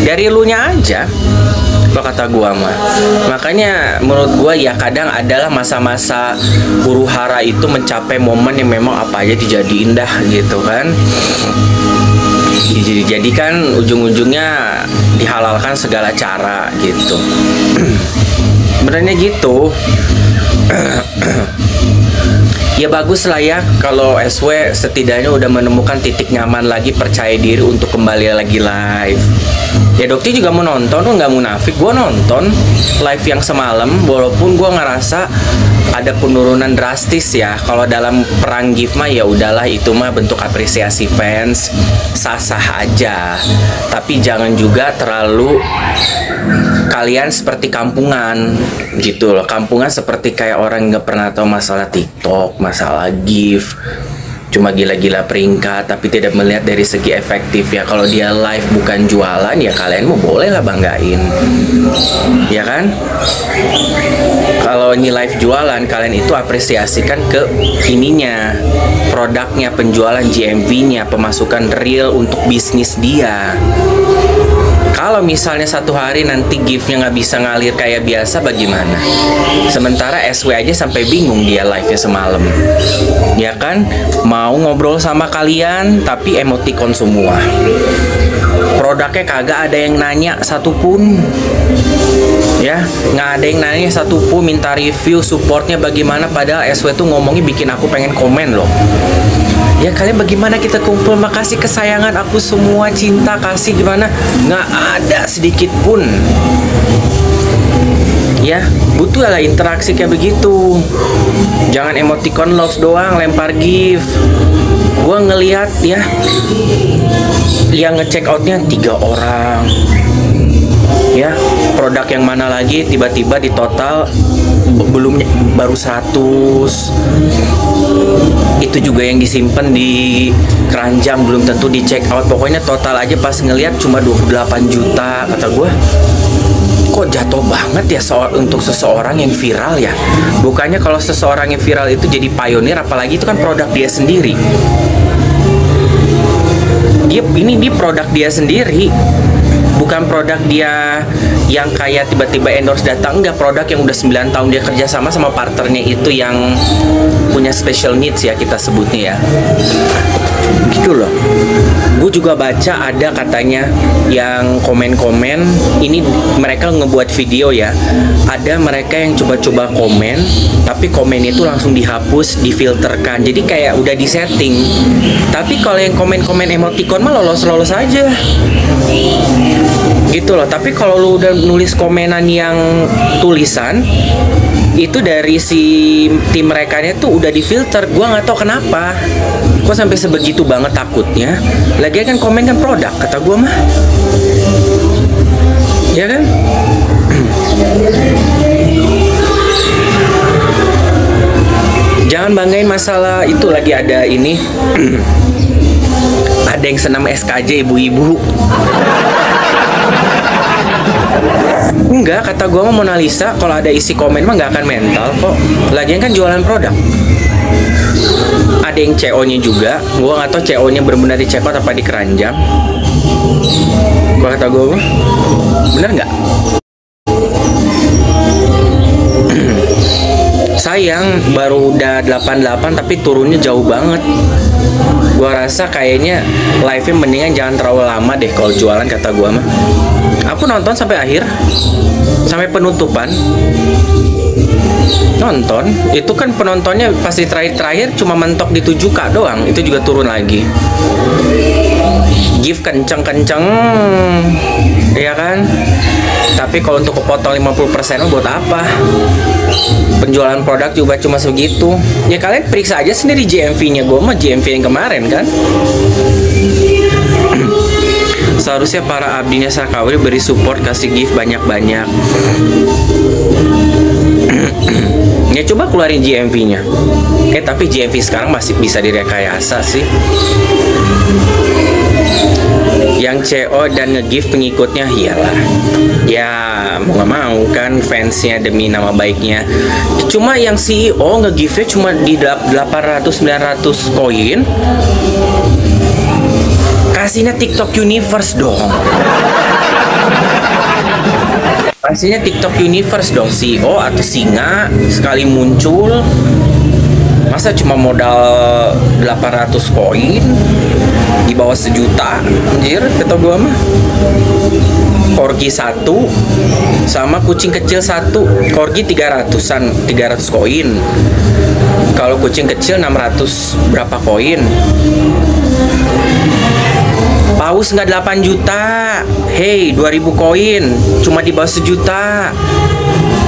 dari elunya aja, kalau kata gua mah. Makanya menurut gua ya kadang adalah masa-masa huru hara itu mencapai momen yang memang apa aja dijadiin dah gitu kan. Dijadikan ujung-ujungnya dihalalkan segala cara gitu. Sebenarnya gitu. Ya bagus lah ya kalau SW setidaknya udah menemukan titik nyaman lagi, percaya diri untuk kembali lagi live. Ya Dokti juga mau nonton, tuh nggak munafik. Gue nonton live yang semalam, walaupun gue ngerasa ada penurunan drastis ya. Kalau dalam perang gift mah ya udahlah, itu mah bentuk apresiasi fans, sah-sah aja. Tapi jangan juga terlalu kalian seperti kampungan gitu loh. Kampungan seperti kayak orang nggak pernah tahu masalah TikTok, masalah gift, cuma gila-gila peringkat tapi tidak melihat dari segi efektif ya. Kalau dia live bukan jualan ya kalian mau boleh lah banggain, ya kan? Kalau ini live jualan, kalian itu apresiasikan ke ininya, produknya, penjualan, GMV-nya, pemasukan real untuk bisnis dia. Kalau misalnya satu hari nanti giftnya nggak bisa ngalir kayak biasa, bagaimana? Sementara SW aja sampai bingung dia live-nya semalam, ya kan? Mau ngobrol sama kalian tapi emoticon semua. Produknya kagak ada yang nanya satupun, ya nggak ada yang nanya satupun, minta review supportnya bagaimana. Padahal SW tuh ngomongnya bikin aku pengen komen loh. Ya kalian bagaimana kita kumpul, makasih kesayangan aku semua, cinta kasih gimana, nggak ada sedikit pun. Ya butuh lah interaksi kayak begitu. Jangan emoticon love doang, lempar gift. Gua ngelihat ya yang nge-check outnya 3 orang, ya produk yang mana lagi tiba-tiba di total belum, baru 100. Itu juga yang disimpan di keranjang belum tentu di check out. Pokoknya total aja pas ngelihat cuma 28 juta. Kata gue, kok jatuh banget ya untuk seseorang yang viral ya. Bukannya kalau seseorang yang viral itu jadi pionir, apalagi itu kan produk dia sendiri. Ini produk dia sendiri, bukan produk dia yang kayak tiba-tiba endorse datang. Enggak, produk yang udah 9 tahun dia kerja sama partnernya itu yang punya special needs ya kita sebutnya ya, gitu loh. Gue juga baca ada katanya yang komen-komen ini, mereka ngebuat video ya, ada mereka yang coba-coba komen tapi komen itu langsung dihapus, difilterkan, jadi kayak udah disetting. Tapi kalau yang komen-komen emoticon mah lolos-lolos aja gitu loh. Tapi kalau lu udah nulis komenan yang tulisan itu dari si tim merekanya tuh udah difilter. Gua nggak tahu kenapa kok sampai sebegitu banget takutnya. Lagian kan komen kan produk, kata gua mah, ya kan? Jangan banggain masalah itu. Lagi ada ini ada yang senam SKJ ibu-ibu. Enggak, kata gue mah Mona Lisa kalau ada isi komen mah nggak akan mental kok. Lagian kan jualan produk. Ada yang CO-nya juga. Gue nggak tahu CO-nya benar-benar di check out apa di keranjang. Kalau kata gue mah bener nggak? Sayang, baru udah 88 tapi turunnya jauh banget. Gua rasa kayaknya live-nya mendingan jangan terlalu lama deh kalau jualan, kata gua mah. Aku nonton sampai akhir, sampai penutupan. Nonton, itu kan penontonnya pasti terakhir cuma mentok di 7K doang, itu juga turun lagi. Gift kenceng-kenceng, ya kan? Tapi kalau untuk kepotong 50% buat apa? Penjualan produk juga cuma segitu. Ya kalian periksa aja sendiri GMV-nya. Gue mah GMV yang kemarin kan. Seharusnya para abdinya Sarkawri beri support, kasih gift banyak-banyak. Ya coba keluarin GMV-nya. Tapi GMV sekarang masih bisa direkayasa sih. Yang CO dan nge-gift pengikutnya, iyalah. Ya mau gak mau kan fansnya demi nama baiknya. Cuma yang CEO nge-giftnya cuma di 800-900 koin. Kasihnya TikTok Universe dong. pastinya TikTok Universe dong, CEO atau singa sekali muncul. Masa cuma modal 800 koin di bawah 1 juta, anjir, kata gua mah. Corgi 1 sama kucing kecil 1. Corgi 300-an, 300 koin. Kalau kucing kecil 600 berapa koin. Paus nggak 8 juta. Hey, 2000 koin. Cuma di bawah 1 juta.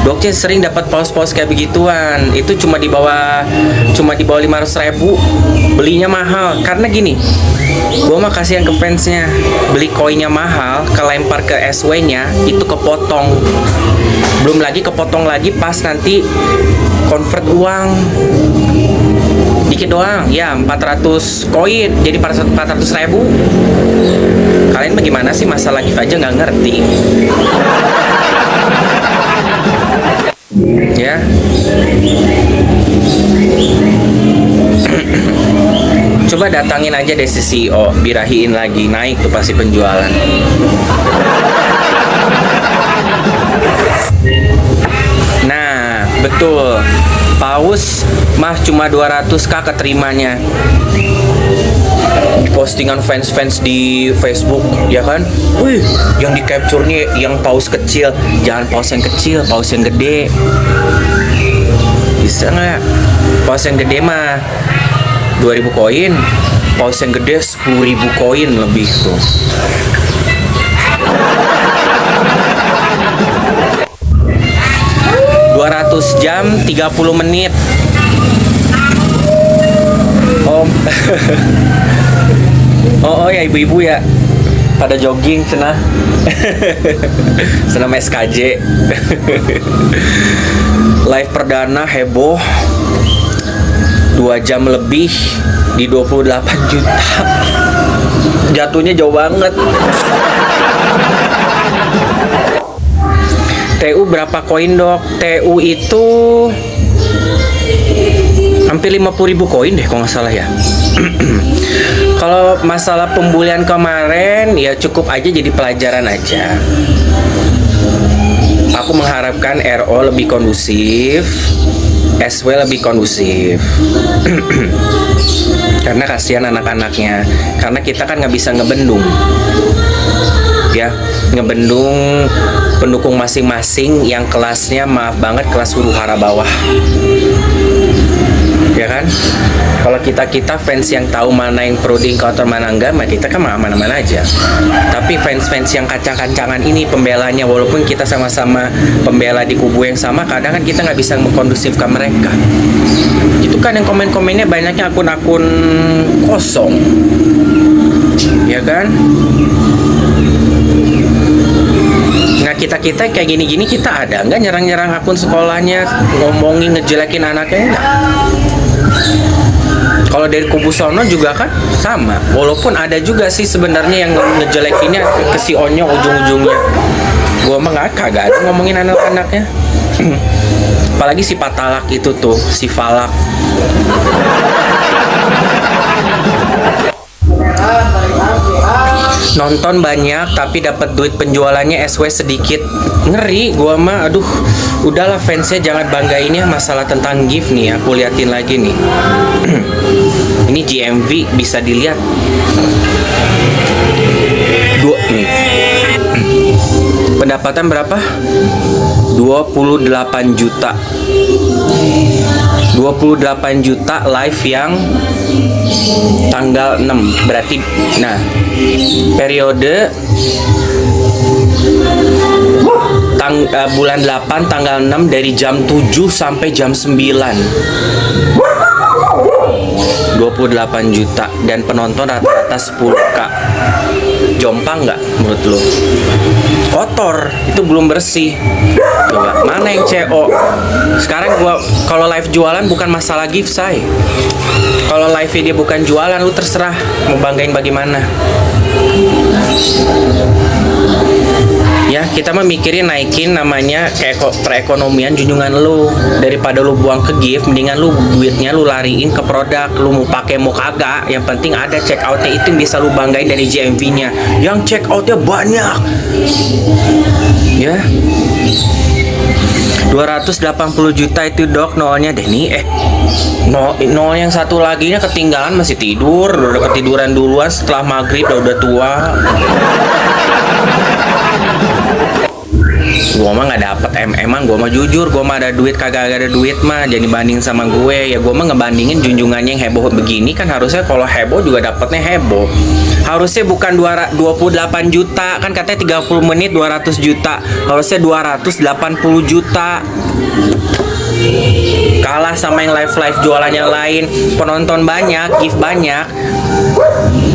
Dokter sering dapat paus-paus kayak begituan. Itu cuma di bawah 500.000. Belinya mahal. Karena gini, gue mah kasihan ke fansnya. Beli koinnya mahal, kelempar ke SW-nya, itu kepotong. Belum lagi kepotong lagi pas nanti convert uang. Dikit doang, ya 400 koin jadi 400.000. Kalian bagaimana sih, masalah gift aja nggak ngerti. Ya. Coba datangin aja deh si CEO, birahiin lagi, naik tuh pasti penjualan. Nah, betul. Paus mah cuma 200k keterimanya. Postingan fans-fans di Facebook, ya kan? Wih, yang di capture nih yang paus kecil. Jangan paus yang kecil, paus yang gede. Bisa nggak? Paus yang gede mah 2000 koin, paus yang gede 10.000 koin lebih tuh. Jam 30 menit. Oh ya, ibu-ibu ya pada jogging cenah. Senam SKJ. Live perdana heboh 2 jam lebih di 28 juta. Jatuhnya jauh banget. TU berapa koin, Dok? TU itu hampir 50.000 koin deh kalau nggak salah ya. Kalau masalah pembulian kemarin ya cukup aja jadi pelajaran aja. Aku mengharapkan RO lebih kondusif, SW lebih kondusif. Karena kasihan anak-anaknya. Karena kita kan nggak bisa ngebendung. Ya, ngebendung pendukung masing-masing yang kelasnya, maaf banget, kelas huru hara bawah. Ya kan? Kalau kita fans yang tahu mana yang perlu di-counter mana enggak, mah kita kan aman-aman aja. Tapi fans-fans yang kacang-kancangan ini pembelanya, walaupun kita sama-sama pembela di kubu yang sama, kadang kan kita nggak bisa mengkondusifkan mereka. Itu kan yang komen-komennya banyaknya akun-akun kosong. Ya kan? Nah, kita kayak gini-gini, kita ada nggak nyerang-nyerang akun sekolahnya, ngomongin, ngejelekin anaknya? Enggak. Kalau dari kubu sono juga kan sama, walaupun ada juga sih sebenarnya yang ngejelekinnya ke si Onyo ujung-ujungnya. Gua mah kagak ada ngomongin anak-anaknya. Apalagi si Patalak itu tuh, si Falak. Nonton banyak tapi dapat duit penjualannya SW sedikit. Ngeri gua mah. Aduh, udahlah fansnya jangan banggain ya masalah tentang gift nih. Aku liatin lagi nih. Ini GMV bisa dilihat. Dua nih. Pendapatan berapa? 28 juta. 28 juta live yang tanggal 6. Berarti nah, periode bulan 8 tanggal 6 dari jam 7 sampai jam 9. 28 juta dan penonton rata-rata 10k. Jompang nggak menurut lo? Kotor, itu belum bersih. Coba, mana yang CO? Sekarang gua kalau live jualan bukan masalah gift, say. Kalau live dia bukan jualan, lu terserah mau banggain bagaimana. Ya, kita mah mikirin naikin namanya kayak perekonomian junjungan lu. Daripada lu buang ke gift, mendingan lu duitnya lu lariin ke produk. Lu mau pakai mau kagak, yang penting ada check outnya, itu yang bisa lu banggain dari GMV-nya. Yang check outnya banyak. Ya, 280 juta itu dok nolnya Denny. Nol yang satu lagi nya ketinggalan, masih tidur, udah ketiduran duluan setelah maghrib, udah tua. Gua mah nggak dapet emang gua mah jujur, gua mah ada duit kagak ada duit mah jadi banding sama gue ya. Gua mah ngebandingin junjungannya yang heboh begini kan, harusnya kalau heboh juga dapetnya heboh, harusnya bukan 28 juta kan, katanya 30 menit 200 juta, harusnya 280 juta. Kalah sama yang live jualan yang lain, penonton banyak, gift banyak,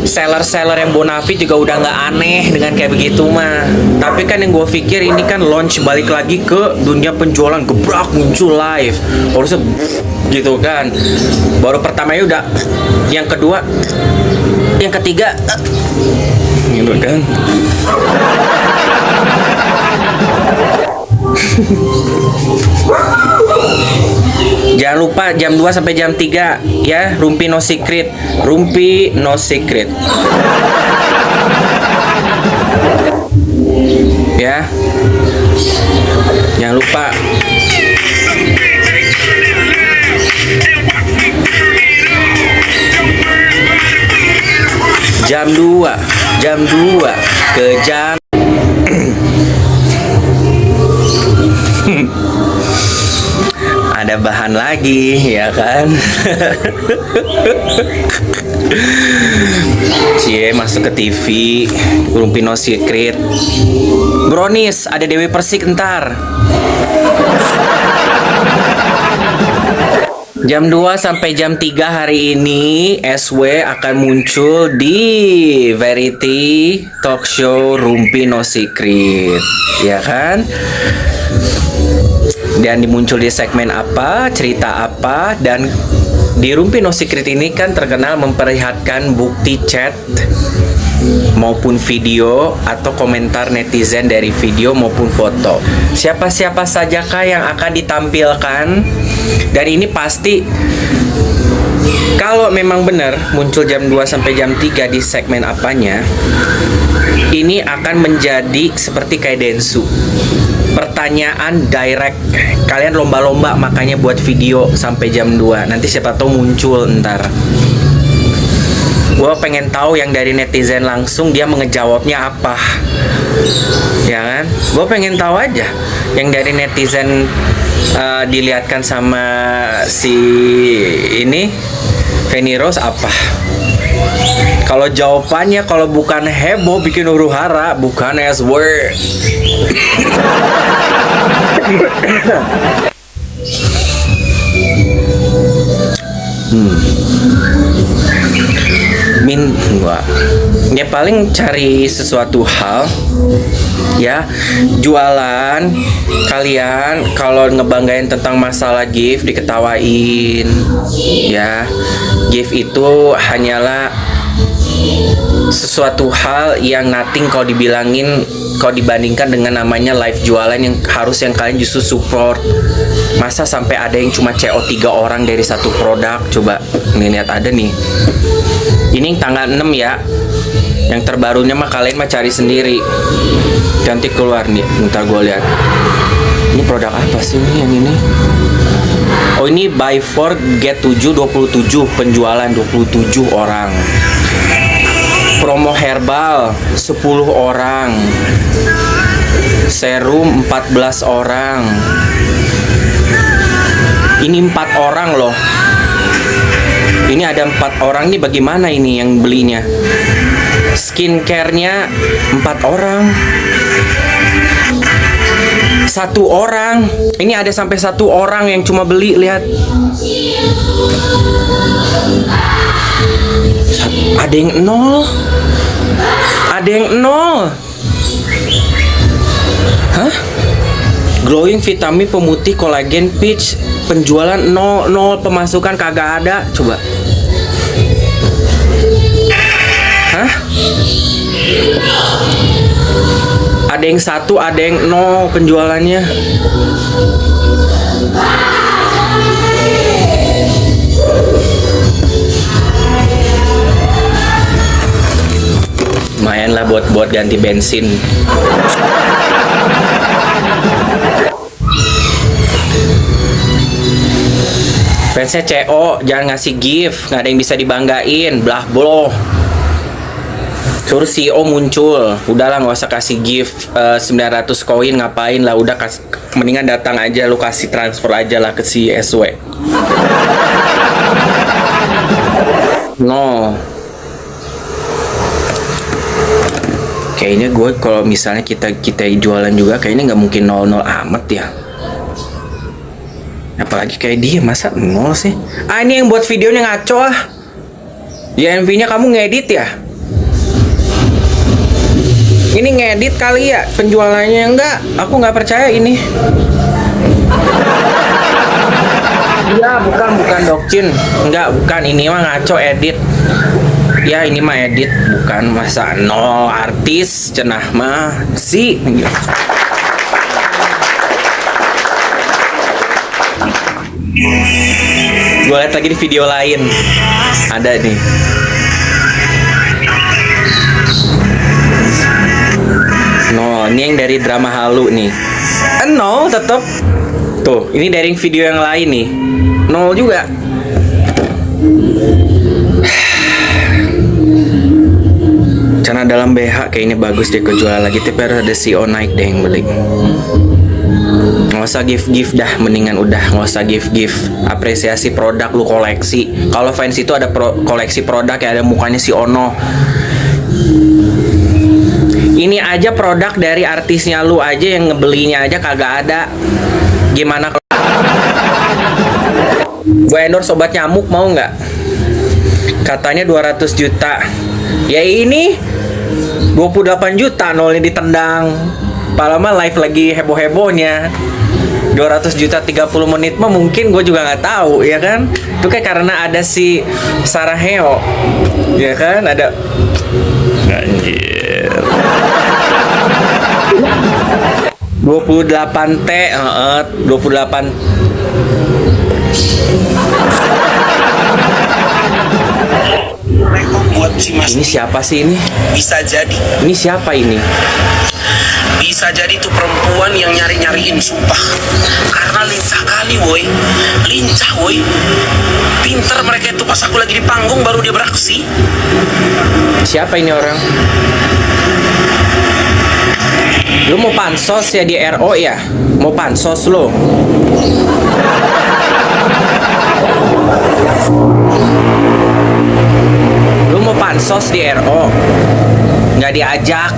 seller yang bonafit juga udah nggak aneh dengan kayak begitu mah. Tapi kan yang gue pikir ini kan launch balik lagi ke dunia penjualan, gebrak muncul live, harusnya gitu kan. Baru pertamanya udah, yang kedua, yang ketiga, gitu kan. Jangan lupa jam 2 sampai jam 3 ya, Rumpi No Secret. Rumpi No Secret. Ya. Jangan lupa. Jam 2 ke jam ada bahan lagi ya kan. Cie masuk ke TV, Rumpi No Secret. Brownies, ada Dewi Persik ntar. Jam 2 sampai jam 3 hari ini SW akan muncul di Variety Talk Show Rumpi No Secret, ya kan? Dan dimuncul di segmen apa, cerita apa, dan di Rumpi No Secret ini kan terkenal memperlihatkan bukti chat maupun video atau komentar netizen dari video maupun foto. Siapa-siapa sajakah yang akan ditampilkan? Dan ini pasti kalau memang benar muncul jam 2 sampai jam 3 di segmen apanya, ini akan menjadi seperti kayak Densu. Pertanyaan direct, kalian lomba-lomba makanya buat video sampai jam 2. Nanti siapa tahu muncul ntar. Gue pengen tahu yang dari netizen langsung dia mengejawabnya apa, ya kan? Gue pengen tahu aja yang dari netizen dilihatkan sama si ini Feni Rose apa. Kalau jawabannya kalau bukan heboh bikin huru hara, bukan SW. Gua ya paling cari sesuatu hal ya, jualan. Kalian kalau ngebanggain tentang masalah gift diketawain ya. Gift itu hanyalah sesuatu hal yang nothing kalau dibilangin, kalau dibandingkan dengan namanya live jualan yang harus yang kalian justru support. Masa sampai ada yang cuma CO 3 orang dari satu produk? Coba nih lihat, ada nih. Ini tanggal 6 ya. Yang terbarunya mah kalian mah cari sendiri. Nanti keluar nih, ntar gue lihat. Ini produk apa sih ini yang ini? Oh, ini buy 4 get 7 27, penjualan 27 orang. Promo herbal 10 orang. Serum 14 orang. Ini 4 orang loh. Ini ada 4 orang nih, bagaimana ini yang belinya? Skincare-nya 4 orang. 1 orang. Ini ada sampai 1 orang yang cuma beli, lihat. Ada yang 0. Ada yang 0. Hah? Glowing vitamin pemutih kolagen peach, penjualan 0, pemasukan kagak ada. Coba. Hah? Ada yang 1, ada yang 0 penjualannya. Lumayan lah buat ganti bensin. Fansnya CO, jangan ngasih gift, nggak ada yang bisa dibanggain, blah blah. Suruh CEO muncul, udahlah nggak usah kasih gift 900 koin, ngapain lah, udah mendingan datang aja, lu kasih transfer aja lah ke si SW. No. Kayaknya gue kalau misalnya kita jualan juga kayaknya nggak mungkin 00 amat ya. Apalagi kayak dia, masa 0 sih? Ah, ini yang buat videonya ngaco ah. Ya MV-nya kamu ngedit ya? Ini ngedit kali ya penjualannya? Enggak, aku nggak percaya ini. Ya bukan Dokcin. Enggak, bukan, ini mah ngaco edit. Ya ini mah edit, bukan, masa 0 artis cenah mah sih. Gue liat lagi di video lain, ada nih. No, ini yang dari drama halu nih. No, tetep. Tuh, ini dari video yang lain nih. 0 juga. Karena dalam BH kayaknya bagus deh kejual lagi, tapi harus ada CEO naik deh yang beli. Nggak usah gift dah, mendingan udah nggak usah gift. Apresiasi produk lu koleksi. Kalau fans itu ada koleksi produk ya, ada mukanya si Ono. Ini aja produk dari artisnya lu aja yang ngebelinya aja kagak ada. Gimana kalau gue endorse obat nyamuk, mau nggak? Katanya 200 juta. Ya ini 28 juta, nolnya ditendang. Palama live lagi heboh-hebohnya. 200 juta 30 menit mah mungkin gue juga nggak tahu ya kan. Itu kayak karena ada si Sarah Heo. Ya kan, ada anjir. 28 T, 28. Ini siapa sih ini? Bisa jadi. Ini siapa ini? Bisa jadi tuh perempuan yang nyari-nyariin, sumpah. Karena lincah kali, woi. Lincah, woi. Pinter mereka itu, pas aku lagi di panggung baru dia beraksi. Siapa ini orang? Lu mau pansos ya di RO ya? Mau pansos lo? Lu mau pansos di RO? Nggak diajak.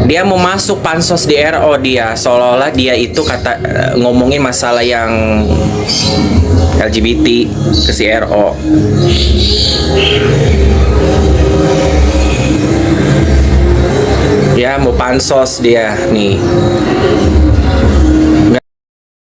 Dia mau masuk pansos di RO dia, seolah-olah dia itu ngomongin masalah yang LGBT ke si RO. Ya mau pansos dia nih.